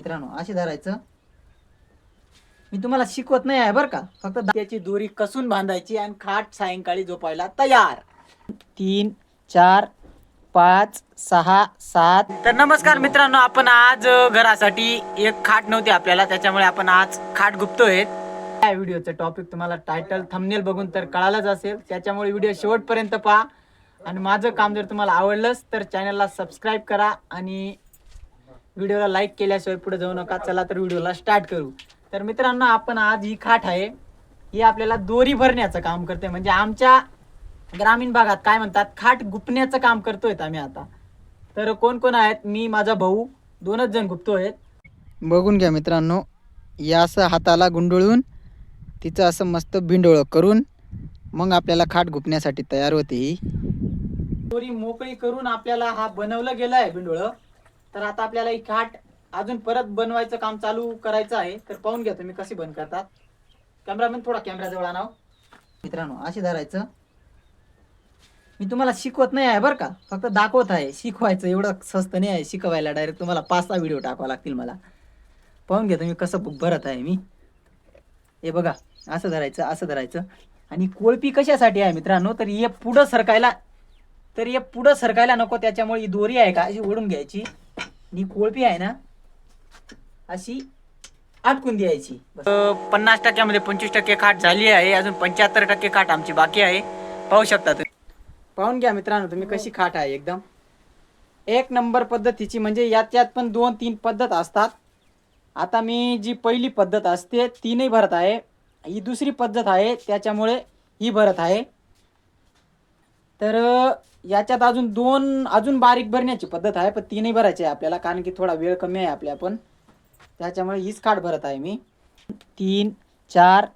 मित्रांनो असे धरायचं. मी तुम्हाला शिकवत नाही आहे बरं का, फक्त त्याची दोरी कसून बांधायची आणि खाट सायंकाळी झोपायला तयार. 3 4 5 6 7. तर नमस्कार मित्रांनो, आपण आज घरासाठी एक खाट नव्हती आपल्याला, त्याच्यामुळे आपण आज खाट गुपतोय. या व्हिडिओचं टॉपिक तुम्हाला टायटल थंबनेल बघून तर कळालंच असेल, त्याच्यामुळे व्हिडिओ शेवटपर्यंत पहा. आणि माझं काम जर तुम्हाला आवडलंच तर चॅनलला सबस्क्राईब करा आणि व्हिडिओला लाईक केल्याशिवाय पुढे जाऊ नका. चला तर व्हिडिओला स्टार्ट करू. तर मित्रांनो, आपण आज ही खाट आहे, ही आपल्याला दोरी भरण्याचं काम करते. म्हणजे आमच्या ग्रामीण भागात काय म्हणतात, खाट गुपण्याचं काम करतोय आम्ही आता. तर कोण कोण आहेत, मी माझा भाऊ, 2च जण गुपतोय. बघून घ्या मित्रांनो, या असं हाताला गुंडळून तिचं असं मस्त बिंडोळ करून मग आपल्याला खाट गुपण्यासाठी तयार होते. ही दोरी मोकळी करून आपल्याला हा बनवलं गेलं आहे बिंडोळ. तर आता आपल्याला ही खाट अजून परत बनवायचं काम चालू करायचं आहे. तर पाहून घ्या तुम्ही कशी बंद करतात. कॅमेरामॅन थोडा कॅमेरा जवळ आणाव. मित्रांनो असे धरायचं. मी तुम्हाला शिकवत नाही आहे बरं का, फक्त दाखवत आहे. शिकवायचं एवढं स्वस्त नाही आहे शिकवायला. डायरेक्ट तुम्हाला 5-6 व्हिडिओ टाकावं लागतील मला. पाहून घ्या तुम्ही कसं भरत आहे मी. हे बघा, असं धरायचं, असं धरायचं. आणि कोळपी कशासाठी आहे मित्रांनो, तर हे पुढं सरकायला नको, त्याच्यामुळे ही दोरी आहे का अशी ओढून घ्यायची आणि कोळपी आहे ना अशी अटकून द्यायची. 50% 25% खाट झाली आहे, अजून 75% खाट आमची बाकी आहे. पाहू शकता तुम्ही. पाहून घ्या मित्रांनो तुम्ही कशी खाट आहे, एकदम एक नंबर पद्धतीची. म्हणजे याच्यात पण 2-3 पद्धत असतात. आता मी जी पहिली पद्धत असते ती नाही भरत आहे, ही दुसरी पद्धत आहे, त्याच्यामुळे ही भरत आहे. तर याच्यात अजून बारीक भरण्याची पद्धत आहे, पण ती नाही भरायची आहे आपल्याला, कारण की थोडा वेळ कमी आहे आपल्या पण, त्याच्यामुळे हीच खाट भरत आहे मी. 3 4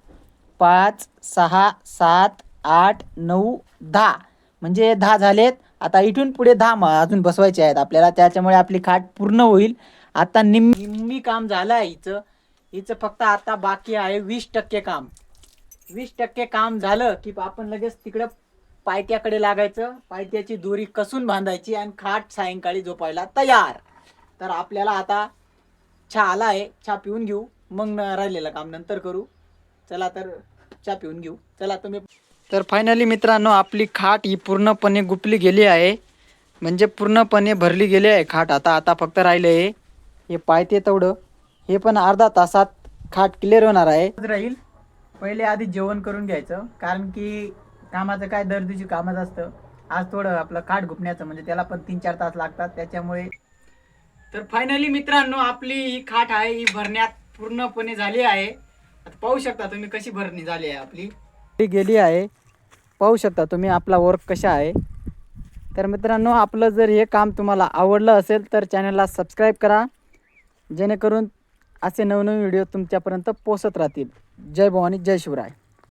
5 6 7 8 9 10 म्हणजे 10 झालेत. आता इथून पुढे 10 अजून बसवायचे आहेत आपल्याला, त्याच्यामुळे आपली खाट पूर्ण होईल. आता निम्मी काम झालं आहे हिचं फक्त आता बाकी आहे 20% काम. 20% काम झालं की आपण लगेच तिकडं पायथ्याकडे लागायचं. पायथ्याची दोरी कसून बांधायची आणि खाट सायंकाळी झोपायला तयार. तर आपल्याला आता चहा आला आहे, चहा पिऊन घेऊ, मग राहिलेलं काम नंतर करू. चला तर चहा पिऊन घेऊ. चला तुम्ही. तर फायनली मित्रांनो, आपली खाट ही पूर्णपणे गुपली गेली आहे, म्हणजे पूर्णपणे भरली गेली आहे खाट. आता फक्त राहिले आहे हे पायथे तेवढं. हे पण अर्धा तासात खाट क्लिअर होणार आहे. राहील पहिले आधी जेवण करून घ्यायचं, कारण की कामाचं काय दर दिवशी कामच असतं. आज थोडं आपलं खाट गुपण्याचं म्हणजे त्याला पण 3-4 तास लागतात, त्याच्यामुळे. तर फायनली मित्रांनो, आपली ही खाट आहे ही भरण्यात पूर्णपणे झाली आहे. आता पाहू शकता तुम्ही कशी भरणी झाली आहे आपली. गेली आहे, पाहू शकता तुम्ही आपला वर्क कशा आहे. तर मित्रांनो, आपलं जर हे काम तुम्हाला आवडलं असेल तर चॅनलला सबस्क्राईब करा, जेणेकरून असे नवनवीन व्हिडिओ तुमच्यापर्यंत पोहोचत राहतील. जय भवानी, जय शिवराय.